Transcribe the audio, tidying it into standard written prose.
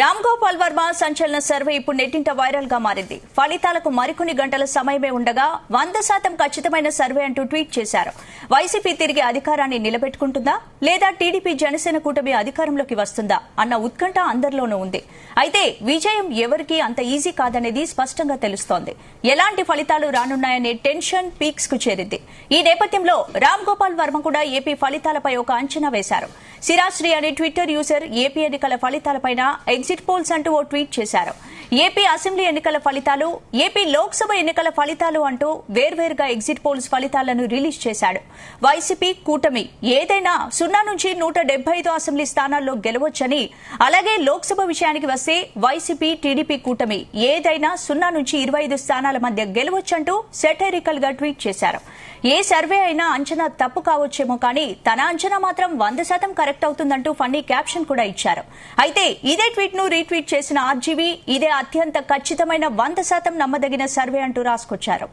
రామ్ గోపాల్ వర్మ సంచలన సర్వే ఇప్పుడు నెట్టింట వైరల్ గా మారింది. ఫలితాలకు మరికొన్ని గంటల సమయమే ఉండగా 100% ఖచ్చితమైన సర్వే అంటూ ట్వీట్ చేశారు. వైసీపీ తిరిగి అధికారాన్ని నిలబెట్టుకుంటుందా లేదా టీడీపీ జనసేన కూటమి అధికారంలోకి వస్తుందా అన్న ఉత్కంఠ అందరిలోనూ ఉంది. అయితే విజయం ఎవరికీ అంత ఈజీ కాదనేది స్పష్టంగా తెలుస్తోంది. ఎలాంటి ఫలితాలు రానున్నాయనే టెన్షన్ పీక్స్ కు చేరింది. ఈ నేపథ్యంలో రామ్ గోపాల్ వర్మ కూడా ఏపీ ఫలితాలపై ఒక అంచనా వేశారు. సిరాశ్రీ అనే ట్విట్టర్ యూజర్ ఏపీ ఎన్నికల ఫలితాలపైన ఎగ్జిట్ పోల్స్ అంటూ ఓ ట్వీట్ చేశారు. ఏపీ అసెంబ్లీ ఎన్నికల ఫలితాలు, ఏపీ లోక్సభ ఎన్నికల ఫలితాలు అంటూ వేర్వేరుగా ఎగ్జిట్ పోల్స్ ఫలితాలను రిలీజ్ చేశాడు. వైసీపీ కూటమి ఏదైనా 0 నుంచి 175 అసెంబ్లీ స్థానాల్లో గెలవొచ్చని, అలాగే లోక్సభ విషయానికి వస్తే వైసీపీ టీడీపీ కూటమి ఏదైనా 0 నుంచి 25 స్థానాల మధ్య గెలవొచ్చంటూ సెటైరికల్ గా ట్వీట్ చేశారు. ఏ సర్వే అయినా అంచనా తప్పు కావచ్చేమో కానీ తన అంచనా మాత్రం 100% కరెక్ట్ అవుతుందంటూ ఫన్నీ క్యాప్షన్ కూడా ఇచ్చారు. అయితే ఇదే ట్వీట్ ను రీట్వీట్ చేసిన ఆర్జీవీ ఇదే అత్యంత ఖచ్చితమైన 100% నమ్మదగిన సర్వే అంటూ రాసుకొచ్చారు.